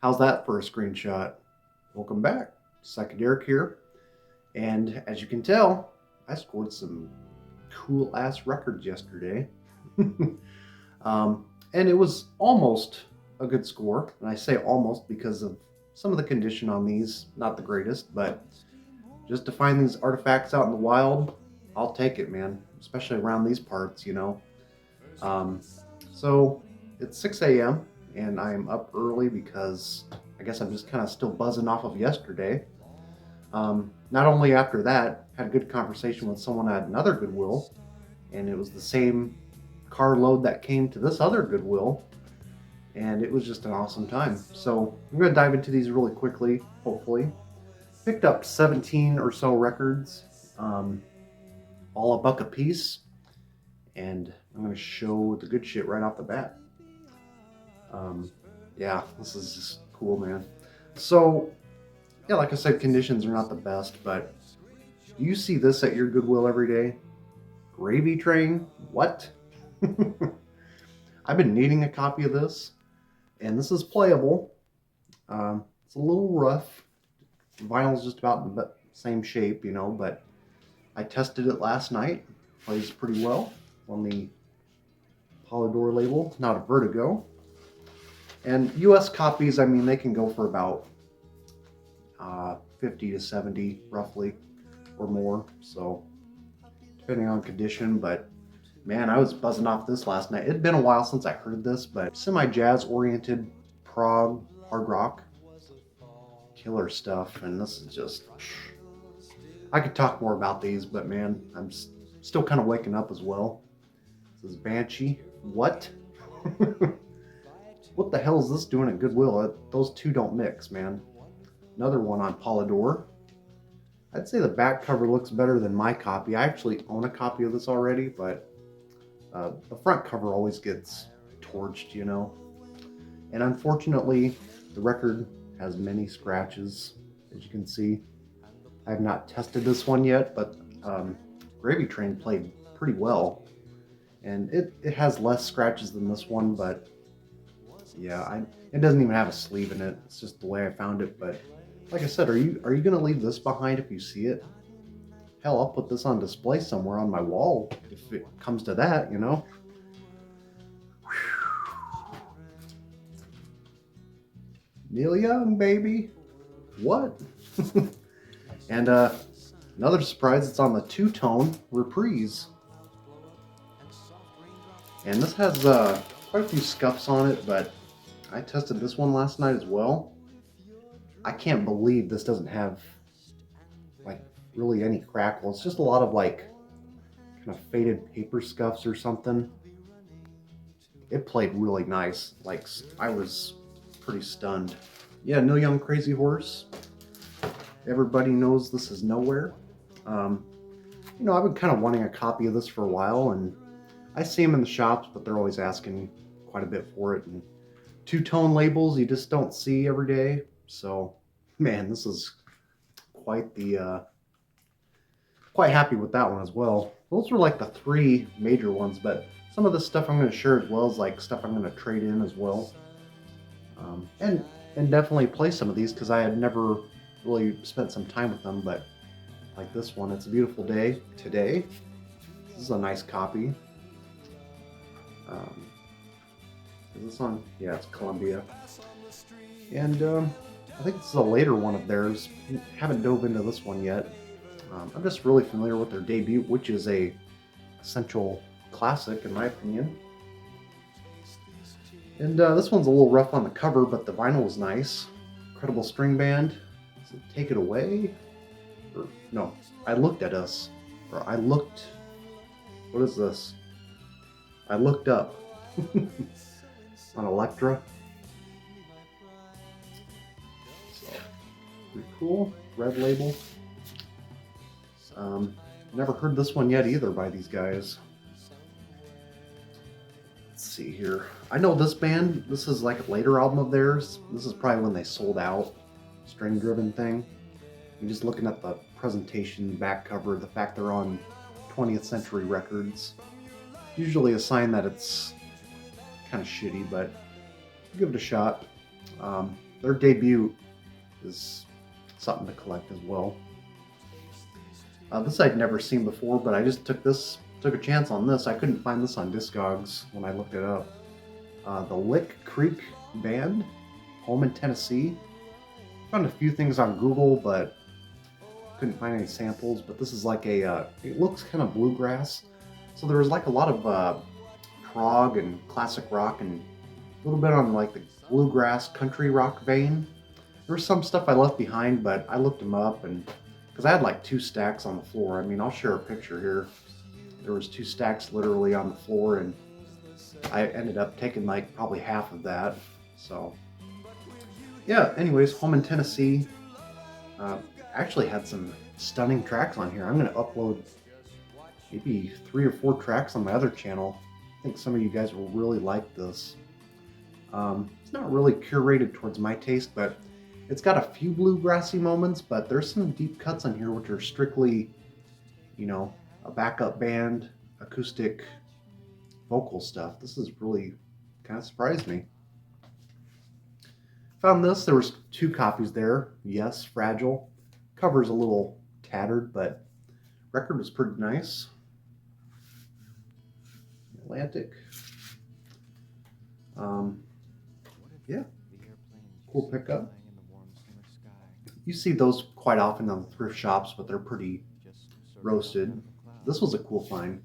How's that for a screenshot? Welcome back. Psychic Derek here. And as you can tell, I scored some cool ass records yesterday. And it was almost a good score. And I say almost because of some of the condition on these, not the greatest, but just to find these artifacts out in the wild, I'll take it, man. Especially around these parts, you know. Um, so it's 6 a.m. and I'm up early because I guess I'm just kind of still buzzing off of yesterday. Not only after that, had a good conversation with someone at another Goodwill, and it was the same carload that came to this other Goodwill, and it was just an awesome time. So I'm going to dive into these really quickly, hopefully. Picked up 17 or so records, all $1 a piece, and I'm going to show the good shit right off the bat. Yeah, this is just cool, man. So, yeah, like I said, conditions are not the best, but you see this at your Goodwill every day? Gravy Train? What? I've been needing a copy of this, and this is playable. It's a little rough. The vinyl's just about in the same shape, you know, but I tested it last night. Plays pretty well on the Polydor label, not a Vertigo. And US copies, I mean, they can go for about 50 to 70 roughly or more, so depending on condition. But man, I was buzzing off this last night. It'd been a while since I heard this, but semi-jazz oriented prog hard rock, killer stuff. And this is just, I could talk more about these, but man, I'm still kind of waking up as well. This is Banshee. What? What the hell is this doing at Goodwill? Those two don't mix, man. Another one on Polydor. I'd say the back cover looks better than my copy. I actually own a copy of this already, but the front cover always gets torched, you know. And unfortunately, the record has many scratches, as you can see. I have not tested this one yet, but Gravy Train played pretty well. And it has less scratches than this one, but yeah, it doesn't even have a sleeve in it. It's just the way I found it. But like I said, are you gonna leave this behind if you see it? Hell, I'll put this on display somewhere on my wall if it comes to that, you know. Whew. Neil Young, baby. What? And another surprise, it's on the two-tone reprise. And this has quite a few scuffs on it, but I tested this one last night as well. I can't believe this doesn't have like really any crackle. It's just a lot of like kind of faded paper scuffs or something. It played really nice. Like, I was pretty stunned. Yeah, Neil Young Crazy Horse. Everybody knows this is Nowhere. You know, I've been kind of wanting a copy of this for a while, and I see them in the shops, but they're always asking quite a bit for it. And two-tone labels you just don't see every day. So, man, this is quite the quite happy with that one as well. Those were like the three major ones, but some of the stuff I'm going to share as well is like stuff I'm going to trade in as well. And definitely play some of these because I had never really spent some time with them. But like this one, It's a Beautiful Day Today. This is a nice copy. Is this on? Yeah, it's Columbia. And I think this is a later one of theirs. Haven't dove into this one yet. I'm just really familiar with their debut, which is a essential classic in my opinion. And this one's a little rough on the cover, but the vinyl was nice. Incredible String Band. So Take It Away? Or, no, I Looked at Us. Or I Looked... What is this? I Looked Up. On Elektra. So, pretty cool. Red label. Never heard this one yet either by these guys. Let's see here. I know this band. This is like a later album of theirs. This is probably when they sold out. String driven thing. You're just looking at the presentation, back cover, the fact they're on 20th Century Records. Usually a sign that it's kind of shitty, but give it a shot. their debut is something to collect as well. This I'd never seen before, but I just took a chance on this. I couldn't find this on Discogs when I looked it up. The Lick Creek Band, home in Tennessee. Found a few things on Google, but couldn't find any samples. But this is like it looks kind of bluegrass. So there was like a lot of prog and classic rock and a little bit on like the bluegrass country rock vein. There was some stuff I left behind, but I looked them up, and because I had like 2 stacks on the floor. I mean, I'll share a picture here. There was 2 stacks literally on the floor, and I ended up taking like probably half of that. So yeah, anyways, home in Tennessee. Actually had some stunning tracks on here. I'm going to upload maybe 3 or 4 tracks on my other channel. I think some of you guys will really like this. It's not really curated towards my taste, but it's got a few bluegrassy moments, but there's some deep cuts on here which are strictly, you know, a backup band, acoustic, vocal stuff. This is really kind of surprised me. Found this. There was 2 copies there. Yes, fragile. Cover's a little tattered, but record was pretty nice. Atlantic. Yeah, cool pickup. You see those quite often on thrift shops, but they're pretty roasted. This was a cool find.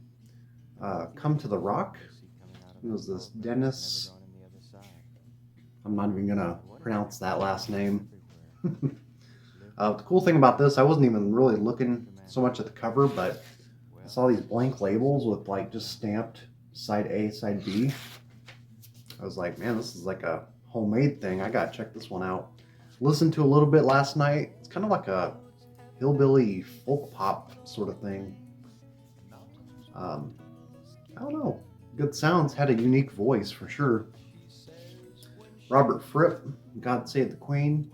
Come to the Rock. It was this Dennis. I'm not even gonna pronounce that last name. The cool thing about this, I wasn't even really looking so much at the cover, but I saw these blank labels with like just stamped side A, side B. I was like, man, this is like a homemade thing. I gotta check this one out. Listened to a little bit last night. It's kind of like a hillbilly folk pop sort of thing. I don't know. Good sounds. Had a unique voice for sure. Robert Fripp, God Save the Queen.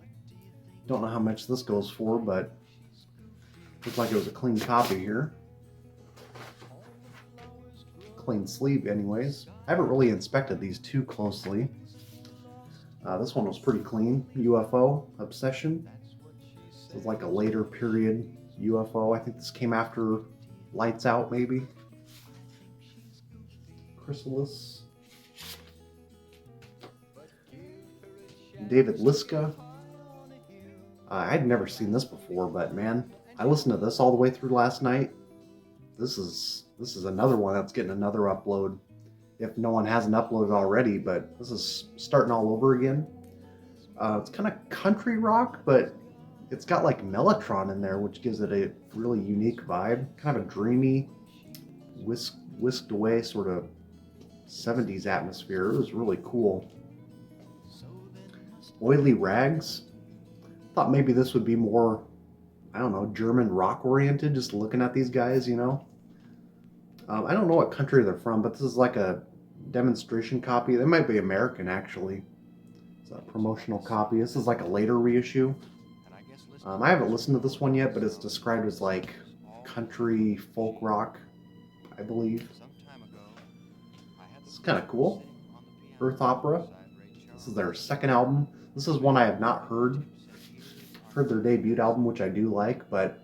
Don't know how much this goes for, but looks like it was a clean copy here. Clean sleeve anyways. I haven't really inspected these too closely. This one was pretty clean. UFO Obsession. This is like a later period UFO. I think this came after Lights Out maybe. Chrysalis. David Liska. I'd never seen this before, but man, I listened to this all the way through last night. This is another one that's getting another upload, if no one hasn't uploaded already, but this is starting all over again. It's kind of country rock, but it's got like Mellotron in there, which gives it a really unique vibe. Kind of a dreamy, whisked away sort of 70s atmosphere. It was really cool. Oily Rags. Thought maybe this would be more, I don't know, German rock oriented, just looking at these guys, you know. I don't know what country they're from, but this is like a demonstration copy. They might be American, actually. It's a promotional copy. This is like a later reissue. I haven't listened to this one yet, but it's described as like country folk rock, I believe. This is kind of cool. Earth Opera. This is their second album. This is one I have not heard. Heard their debut album, which I do like, but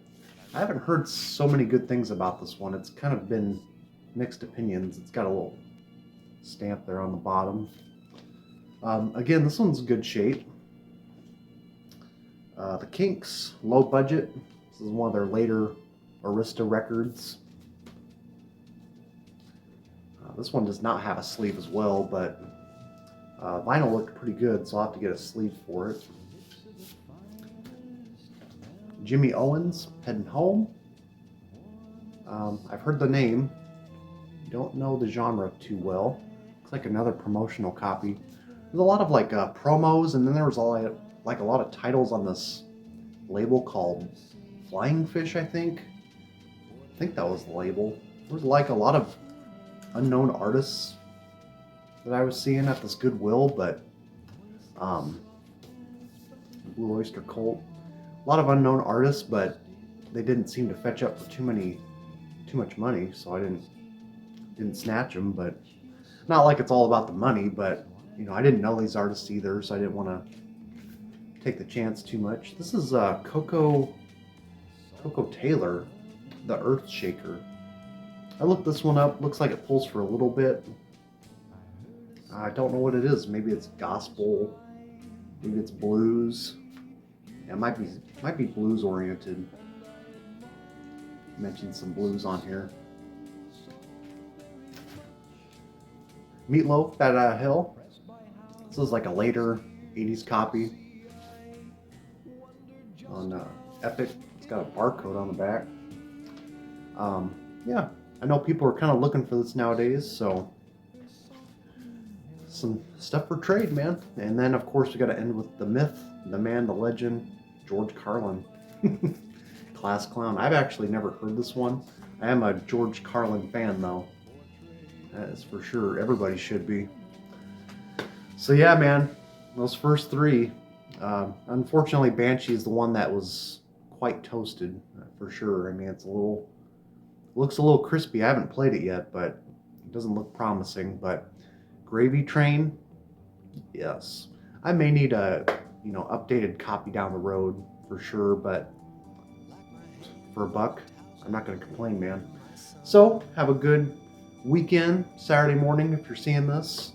I haven't heard so many good things about this one. It's kind of been mixed opinions. It's got a little stamp there on the bottom. Again, this one's good shape. The Kinks, Low Budget. This is one of their later Arista records. This one does not have a sleeve as well, but vinyl looked pretty good, so I'll have to get a sleeve for it. Jimmy Owens, Heading Home. I've heard the name. Don't know the genre too well. Looks like another promotional copy. There's a lot of like promos, and then there was a lot of titles on this label called Flying Fish, I think. I think that was the label. There was like a lot of unknown artists that I was seeing at this Goodwill, but Blue Oyster Cult. A lot of unknown artists, but they didn't seem to fetch up for too much money, so I didn't snatch them. But not like it's all about the money, but you know, I didn't know these artists either, so I didn't want to take the chance too much. This is Coco Taylor, the Earth Shaker. I looked this one up. Looks like it pulls for a little bit. I don't know what it is. Maybe it's gospel. Maybe it's blues. Yeah, it might be blues oriented. Mentioned some blues on here. Meatloaf, Bat Out of Hell. This is like a later 80s copy on Epic. It's got a barcode on the back. Yeah, I know people are kind of looking for this nowadays, so some stuff for trade, man. And then, of course, we got to end with the myth, the man, the legend, George Carlin. Class Clown. I've actually never heard this one. I am a George Carlin fan, though. That is for sure. Everybody should be. So yeah, man, those first three. Unfortunately, Banshee is the one that was quite toasted, for sure. I mean, looks a little crispy. I haven't played it yet, but it doesn't look promising. But Gravy Train, yes. I may need a updated copy down the road for sure, but for $1, I'm not going to complain, man. So have a good weekend, Saturday morning if you're seeing this.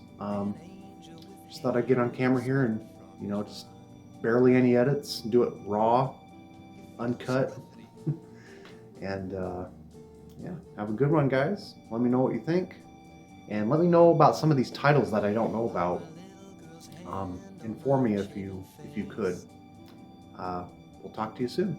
Just thought I'd get on camera here and just barely any edits, do it raw, uncut. And yeah, have a good one, guys. Let me know what you think, and let me know about some of these titles that I don't know about. Inform me if you could. We'll talk to you soon.